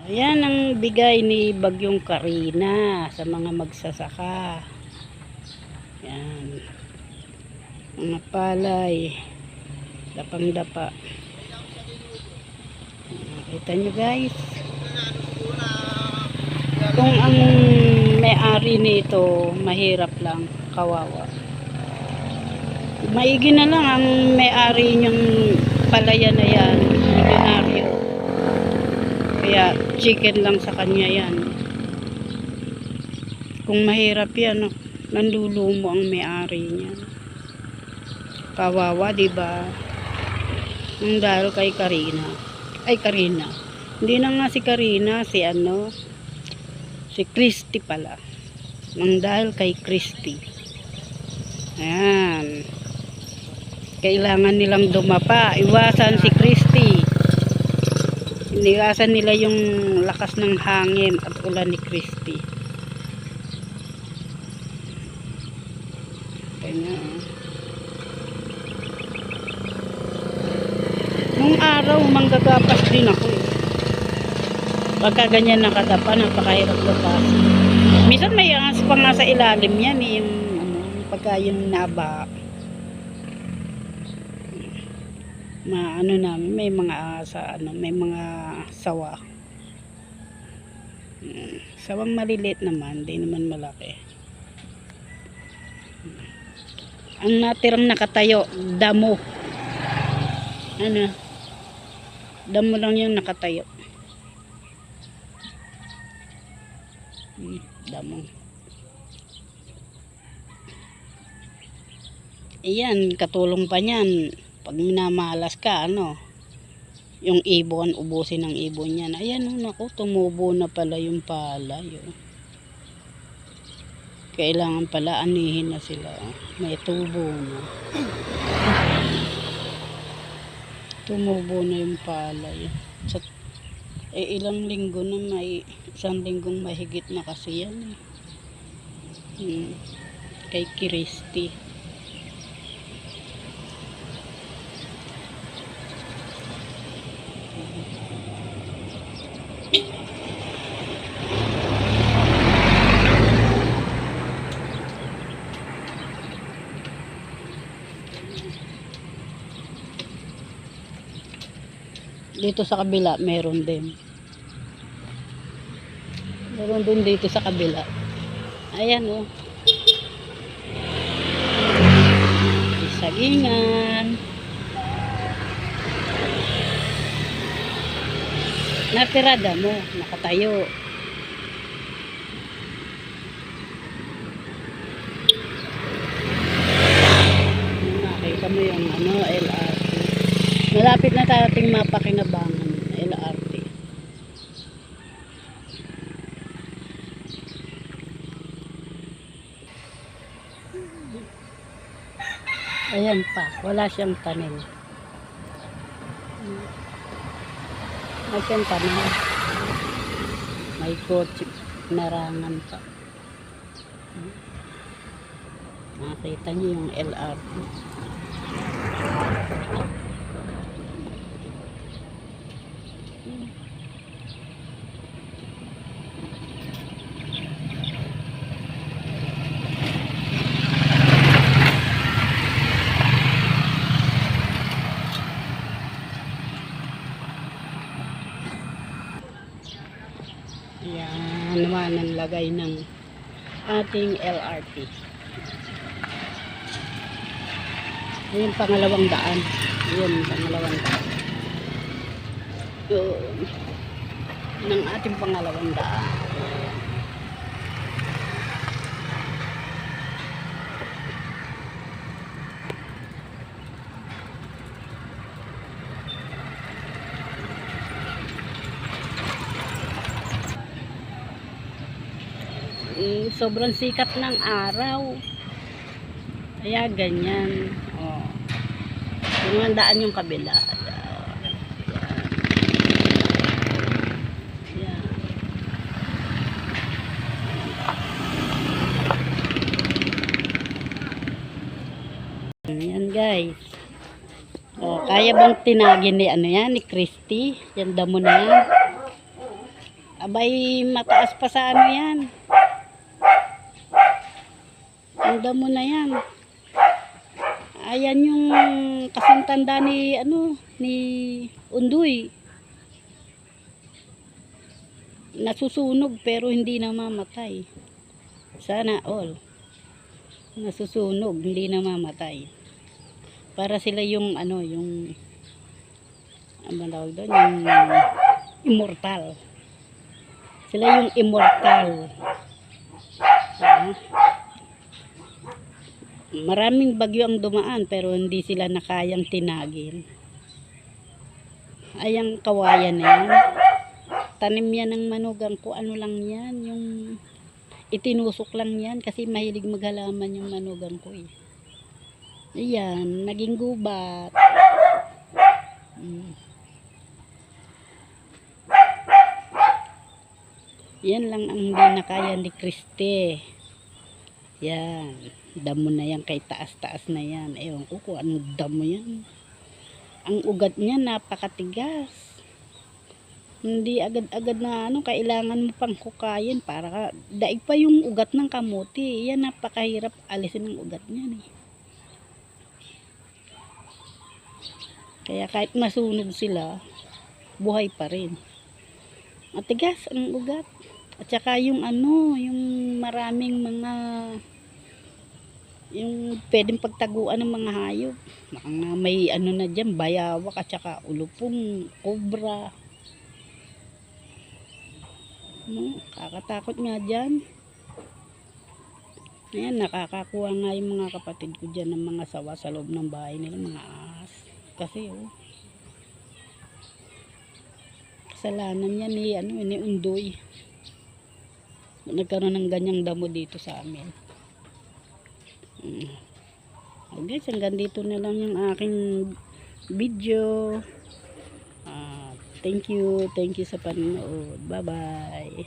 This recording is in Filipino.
Ayan ang bigay ni Bagyong Karina sa mga magsasaka. Yan. Mga palay. Dapang-dapa. Kita nyo guys. Kung ang may-ari nito, mahirap lang. Kawawa. Maigi na lang ang may-ari niyang palaya na yan. Milyonaryo. Kaya chicken lang sa kanya yan. Kung mahirap yan, nandulumo ang may-ari niya. Kawawa, diba? Ang dahil kay Karina. Ay, Karina. Hindi na nga si Karina, si Christy pala. Ang dahil kay Christy. Ayan. Kailangan nilang dumapa. Iwasan si Christy. Iniwasan nila yung lakas ng hangin at ulan ni Christy. Kaya nung araw manggagapas din ako eh. Pagka ganyan nakadapa, napakahirap lapas. Minsan may angas pa nga sa ilalim yan eh, yung pagka yung naba. Namin, may mga may mga sawa. Sawang maliliit naman, di naman malaki. Ang natirang nakatayo, damo. Damo lang yung nakatayo. Damo. Ayan, katulong pa niyan. Pag minamalas ka, yung ibon, ubusin ng ibon yan. Ayan, naku, tumubo na pala yung palay. Kailangan pala anihin na sila. May tubo na. Tumubo na yung palay. Ilang linggo na, may isang linggong mahigit na kasi yan. Kay Christy. Dito sa kabila meron din. Meron din dito sa kabila. Ayan sagingan. Natirada mo, nakatayo. Nakita mo yung LRT. Malapit na ating mapakinabangan, LRT. Ayan pa, wala siyang tanim. May siyang tanim. May kotse, narangan pa. Nakita niyo yung LRT. Yan naman ang lagay ng ating LRT. Ayan pangalawang daan. Ayan pangalawang daan. Yun. Ng ating pangalawang daan. Sobrang sikat ng araw. Kaya ganyan. Yung daan yung kabila. Yan. Yan guys. Kaya bang tinagin ni ni Christy? Yan damo na yan. Abay, mataas pa sa ano yan. Ang damo na yan. Ayan yung kasintanda ni, ni Undoy. Nasusunog pero hindi namamatay. Sana all. Nasusunog, hindi namamatay. Para sila yung, yung, ano tawag doon? Yung immortal. Sila yung immortal. Maraming bagyo ang dumaan pero hindi sila nakayang tinagin. Ayang kawayan na yan. Tanim yan ng manugang ko. Ano lang yan? Yung itinusok lang yan kasi mahilig maghalaman yung manugang ko eh. Ayan, naging gubat. Yan lang ang hindi nakaya ni Christy. Yan. Damo na yan kay taas-taas na yan. Ewan ko kung anong damo yan. Ang ugat niya napakatigas. Hindi agad-agad na kailangan mo pang hukayin para daig pa yung ugat ng kamuti. Yan napakahirap alisin ng ugat niya eh. Kaya kahit masunog sila, buhay pa rin. Matigas ang ugat. At saka yung yung maraming mga yung pwedeng pagtaguan ng mga hayop. May na dyan, bayawak at saka ulupong, kobra. Kakatakot nga dyan. Ayan, nakakakuha nga yung mga kapatid ko dyan ng mga sawa sa loob ng bahay nila, mga ahas. Kasi kasalanan yan ni Undoy. Nagkaroon ng ganyang damo dito sa amin. Guys, hanggang dito na lang yung aking video. Thank you sa panonood. Bye bye.